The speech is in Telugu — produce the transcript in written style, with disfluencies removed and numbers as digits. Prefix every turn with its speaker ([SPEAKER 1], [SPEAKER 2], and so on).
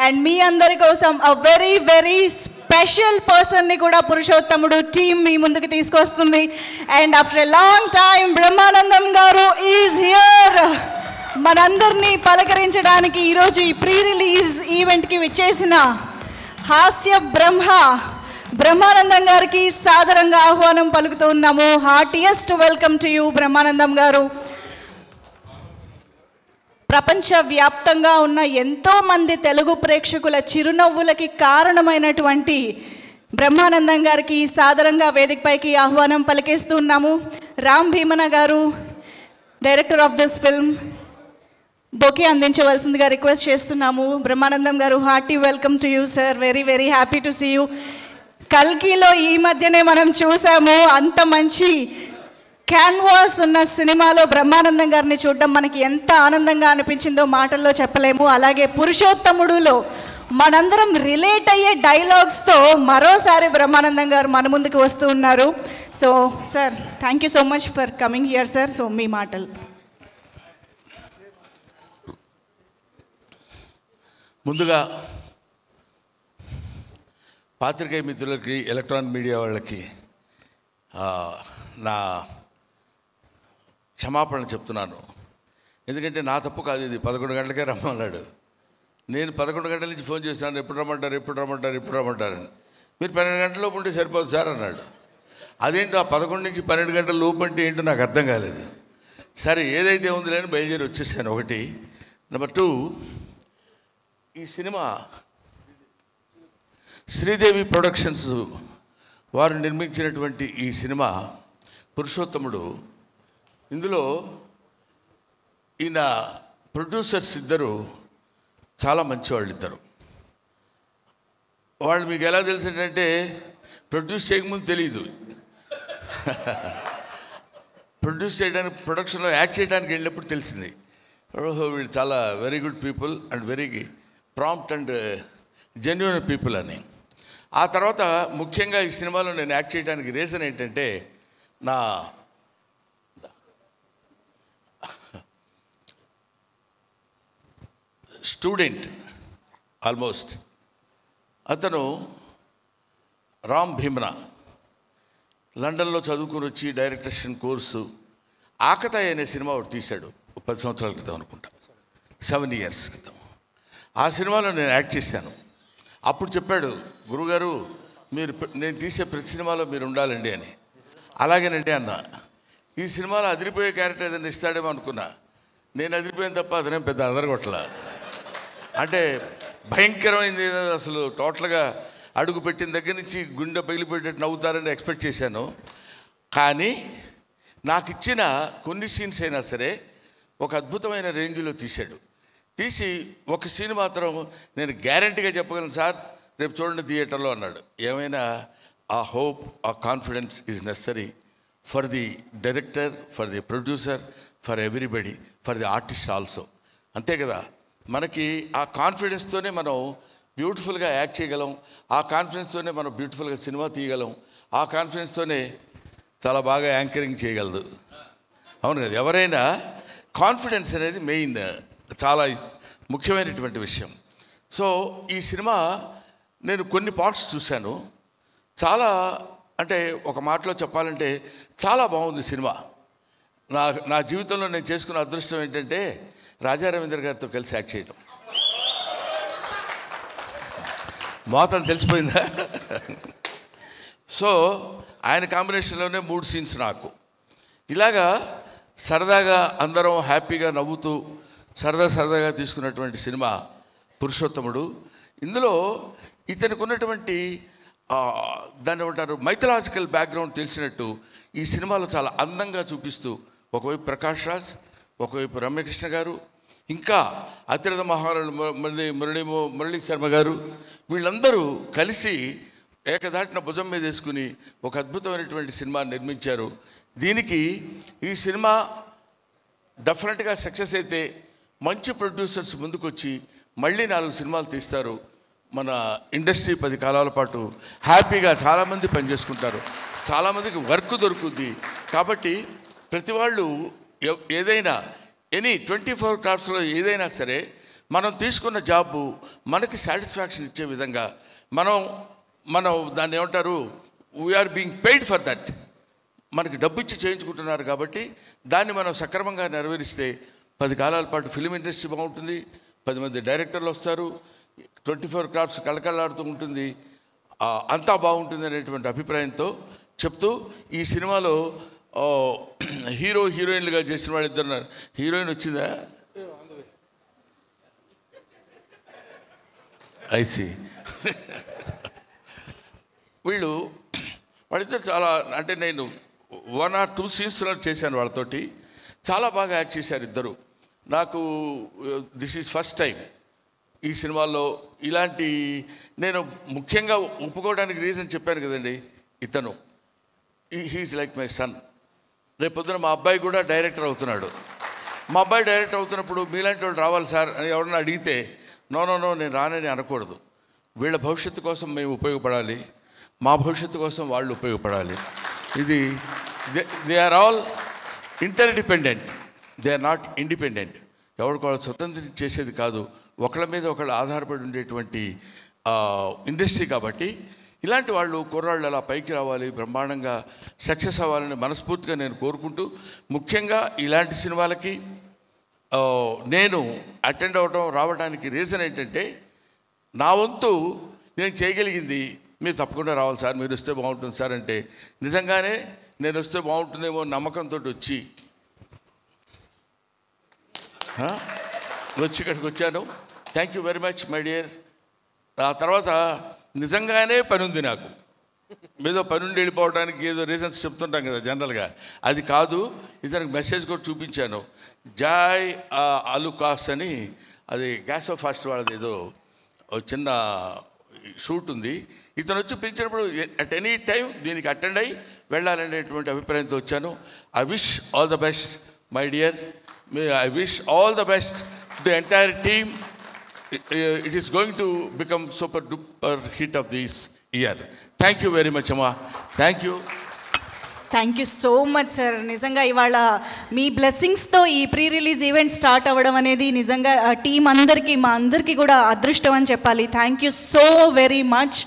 [SPEAKER 1] అండ్ మీ అందరి కోసం అ వెరీ వెరీ స్పెషల్ పర్సన్ని కూడా పురుషోత్తముడు టీమ్ మీ ముందుకు తీసుకొస్తుంది. And after a long time Brahmanandam గారు ఈజ్ హియర్. మనందరినీ పలకరించడానికి ఈరోజు ఈ ప్రీ రిలీజ్ ఈవెంట్కి విచ్చేసిన హాస్య బ్రహ్మానందం గారికి సాదరంగా ఆహ్వానం పలుకుతూ ఉన్నాము. Heartiest welcome to you Brahmanandam గారు. ప్రపంచవ్యాప్తంగా ఉన్న ఎంతోమంది తెలుగు ప్రేక్షకుల చిరునవ్వులకి కారణమైనటువంటి బ్రహ్మానందం గారికి సాదరంగా వేదికపైకి ఆహ్వానం పలికేస్తూ ఉన్నాము. Ram Bhimana garu, director of this film, bouquet అందించవలసిందిగా రిక్వెస్ట్ చేస్తున్నాము. Brahmanandam garu, hearty welcome to you sir. Very very happy to see you. కల్కిలో ఈ మధ్యనే మనం చూసాము, అంత మంచి క్యాన్వాస్ ఉన్న సినిమాలో బ్రహ్మానందం గారిని చూడడం మనకి ఎంత ఆనందంగా అనిపించిందో మాటల్లో చెప్పలేము. అలాగే పురుషోత్తముడులో మనందరం రిలేట్ అయ్యే డైలాగ్స్తో మరోసారి బ్రహ్మానందం గారు మన ముందుకు వస్తూ ఉన్నారు. So sir, thank you so much for coming here sir. So మీ మాటలు.
[SPEAKER 2] ముందుగా పాత్రికేయ మిత్రులకి, ఎలక్ట్రానిక్ మీడియా వాళ్ళకి నా క్షమాపణ చెప్తున్నాను. ఎందుకంటే నా తప్పు కాదు ఇది. 11 గంటలకే రమ్మన్నాడు. నేను 11 గంటల నుంచి ఫోన్ చేస్తున్నాను, ఎప్పుడు రమ్మంటారు. మీరు 12 గంటల లోపు ఉంటే సరిపోదు సార్ అన్నాడు. అదేంటో ఆ 11 నుంచి 12 గంటల లోపు అంటే ఏంటో నాకు అర్థం కాలేదు. సరే ఏదైతే ఉందో లేని బయలుదేరి వచ్చేసాను. ఒకటి. నెంబర్ 2, ఈ సినిమా శ్రీదేవి ప్రొడక్షన్స్ వారు నిర్మించినటువంటి ఈ సినిమా పురుషోత్తముడు, ఇందులో ఈయన ప్రొడ్యూసర్స్ ఇద్దరు చాలా మంచివాళ్ళు. ఇద్దరు వాళ్ళు మీకు ఎలా తెలిసిందంటే ప్రొడ్యూస్ చేయకముందు తెలియదు. ప్రొడ్యూస్ చేయడానికి, ప్రొడక్షన్లో యాక్ట్ చేయడానికి వెళ్ళినప్పుడు తెలిసింది, ఓహో వీళ్ళు చాలా very good people and very prompt and genuine people అని. ఆ తర్వాత ముఖ్యంగా ఈ సినిమాలో నేను యాక్ట్ చేయడానికి రీజన్ ఏంటంటే, నా స్టూడెంట్ ఆల్మోస్ట్, అతను రామ్ భీమన లండన్లో చదువుకుని వచ్చి డైరెక్షన్ కోర్సు ఆకతాయి అనే సినిమా ఒకటి తీశాడు 10 సంవత్సరాల క్రితం అనుకుంటా, 7 years క్రితం. ఆ సినిమాలో నేను యాక్ట్ చేశాను. అప్పుడు చెప్పాడు, గురుగారు మీరు నేను తీసే ప్రతి సినిమాలో మీరు ఉండాలండి అని. అలాగేనండి అన్న. ఈ సినిమాలో అదిరిపోయే క్యారెక్టర్ ఏదైనా ఇస్తాడేమో అనుకున్నా. నేను అదిరిపోయాను తప్ప అతనేం పెద్ద అదరగొట్టల. అంటే భయంకరమైంది, అసలు టోటల్గా అడుగు పెట్టిన దగ్గర నుంచి గుండె పగిలిపోయేటట్టు నవ్వుతారని ఎక్స్పెక్ట్ చేశాను. కానీ నాకు ఇచ్చిన కొన్ని సీన్స్ అయినా సరే ఒక అద్భుతమైన రేంజ్లో తీశాడు. తీసి ఒక సీన్ మాత్రం నేను గ్యారంటీగా చెప్పగలను సార్, రేపు చూడండి థియేటర్లో అన్నాడు. ఏమైనా ఆ హోప్, ఆ confidence is necessary for the director, for the producer, for everybody, for the artist also. అంతే కదా, మనకి ఆ కాన్ఫిడెన్స్తోనే మనం బ్యూటిఫుల్గా యాక్ట్ చేయగలం. ఆ కాన్ఫిడెన్స్తోనే మనం బ్యూటిఫుల్గా సినిమా తీయగలం. ఆ కాన్ఫిడెన్స్తోనే చాలా బాగా యాంకరింగ్ చేయగలదు. అవును కదా, ఎవరైనా కాన్ఫిడెన్స్ అనేది మెయిన్, చాలా ముఖ్యమైనటువంటి విషయం. సో ఈ సినిమా నేను కొన్ని పార్ట్స్ చూశాను. చాలా, అంటే ఒక మాటలో చెప్పాలంటే చాలా బాగుంది సినిమా. నా జీవితంలో నేను చేసుకున్న అదృష్టం ఏంటంటే రాజా రవీంద్ర గారితో కలిసి యాక్ట్ చేయడం. మోతం తెలిసిపోయిందా? సో ఆయన కాంబినేషన్లోనే 3 scenes నాకు. ఇలాగా సరదాగా అందరం హ్యాపీగా నవ్వుతూ సరదాగా తీసుకున్నటువంటి సినిమా పురుషోత్తముడు. ఇందులో ఇతనికి ఉన్నటువంటి దాన్ని ఏమంటారు, మైథలాజికల్ బ్యాక్గ్రౌండ్ తెలిసినట్టు ఈ సినిమాలో చాలా అందంగా చూపిస్తూ, ఒకవైపు ప్రకాష్ రాజ్, ఒకవైపు రమ్యకృష్ణ గారు, ఇంకా అతిరథ మహారాజు మురళీ శర్మ గారు, వీళ్ళందరూ కలిసి ఏకదాటిన భుజం మీద వేసుకుని ఒక అద్భుతమైనటువంటి సినిమా నిర్మించారు. దీనికి ఈ సినిమా డెఫినెట్గా సక్సెస్ అయితే మంచి ప్రొడ్యూసర్స్ ముందుకొచ్చి మళ్ళీ 4 సినిమాలు తీస్తారు. మన ఇండస్ట్రీ 10 కాలాల పాటు హ్యాపీగా చాలామంది పనిచేసుకుంటారు, చాలామందికి వర్క్ దొరుకుద్ది. కాబట్టి ప్రతి వాళ్ళు ఏదైనా ఎనీ 24 క్రాఫ్ట్స్లో ఏదైనా సరే మనం తీసుకున్న జాబు మనకి సాటిస్ఫాక్షన్ ఇచ్చే విధంగా మనం దాన్ని ఏమంటారు, we are being paid for that. మనకి డబ్బు ఇచ్చి చేయించుకుంటున్నారు కాబట్టి దాన్ని మనం సక్రమంగా నెరవేరిస్తే 10 కాలాల పాటు ఫిలిం ఇండస్ట్రీ బాగుంటుంది, 10 మంది డైరెక్టర్లు వస్తారు, 24 క్రాఫ్ట్స్ కళకళలాడుతూ ఉంటుంది, అంతా బాగుంటుంది అనేటువంటి అభిప్రాయంతో చెప్తూ ఈ సినిమాలో హీరో హీరోయిన్లుగా చేసిన వాళ్ళు ఇద్దరు ఉన్నారు. హీరోయిన్ వచ్చిందా? ఐసి వాళ్ళిద్దరు చాలా, అంటే నేను 1 or 2 సీన్స్లో చేశాను వాళ్ళతోటి. చాలా బాగా యాక్ట్ చేశారు ఇద్దరు. నాకు దిస్ ఈజ్ ఫస్ట్ టైం ఈ సినిమాలో ఇలాంటి, నేను ముఖ్యంగా ఒప్పుకోవడానికి రీజన్ చెప్పాను కదండి, ఇతను హీఈస్ లైక్ మై సన్. రేపు పొద్దున మా అబ్బాయి కూడా డైరెక్టర్ అవుతున్నాడు. మా అబ్బాయి డైరెక్టర్ అవుతున్నప్పుడు మీలాంటి వాళ్ళు రావాలి సార్ అని ఎవరన్నా అడిగితే నో నేను రానని అనకూడదు. వీళ్ళ భవిష్యత్తు కోసం మేము ఉపయోగపడాలి, మా భవిష్యత్తు కోసం వాళ్ళు ఉపయోగపడాలి. ఇది they are all interdependent, they are not independent. ఎవరికి వాళ్ళు స్వతంత్రం చేసేది కాదు, ఒకళ్ళ మీద ఒకళ్ళు ఆధారపడి ఉండేటువంటి ఇండస్ట్రీ. కాబట్టి ఇలాంటి వాళ్ళు కుర్రాళ్ళు అలా పైకి రావాలి, బ్రహ్మాండంగా సక్సెస్ అవ్వాలని మనస్ఫూర్తిగా నేను కోరుకుంటూ, ముఖ్యంగా ఇలాంటి సినిమాలకి నేను అటెండ్ అవ్వడం రావడానికి రీజన్ ఏంటంటే, నా వంతు నేను చేయగలిగింది మీరు తప్పకుండా రావాలి సార్, మీరు వస్తే బాగుంటుంది సార్ అంటే, నిజంగానే నేను వస్తే బాగుంటుందేమో నమ్మకంతో వచ్చి ఇక్కడికి వచ్చాను. Thank you very much my dear. ఆ తర్వాత నిజంగానే పని ఉంది నాకు, ఏదో పని ఉండి వెళ్ళిపోవడానికి ఏదో రీజన్స్ చెప్తుంటాం కదా జనరల్గా, అది కాదు. ఇతనికి మెసేజ్ కూడా చూపించాను. జాయ్ అలుకాస్ అని, అది గ్యాస్ ఆఫ్ ఫాస్ట్ వాళ్ళది ఏదో చిన్న షూట్ ఉంది. ఇతను వచ్చి పిలిచినప్పుడు అట్ ఎనీ టైం దీనికి అటెండ్ అయ్యి వెళ్ళాలనేటువంటి అభిప్రాయంతో వచ్చాను. I wish all the best my dear. I wish all the best to the entire team. It is going to become super duper hit of this year. Thank you very much, Amma. Thank you.
[SPEAKER 1] Thank you so much sir. నిజంగా ఇవాళ మీ బ్లెస్సింగ్స్తో ఈ ప్రీ రిలీజ్ ఈవెంట్ స్టార్ట్ అవ్వడం అనేది నిజంగా టీం అందరికీ, మా అందరికీ కూడా అదృష్టం అని చెప్పాలి. Thank you so very much.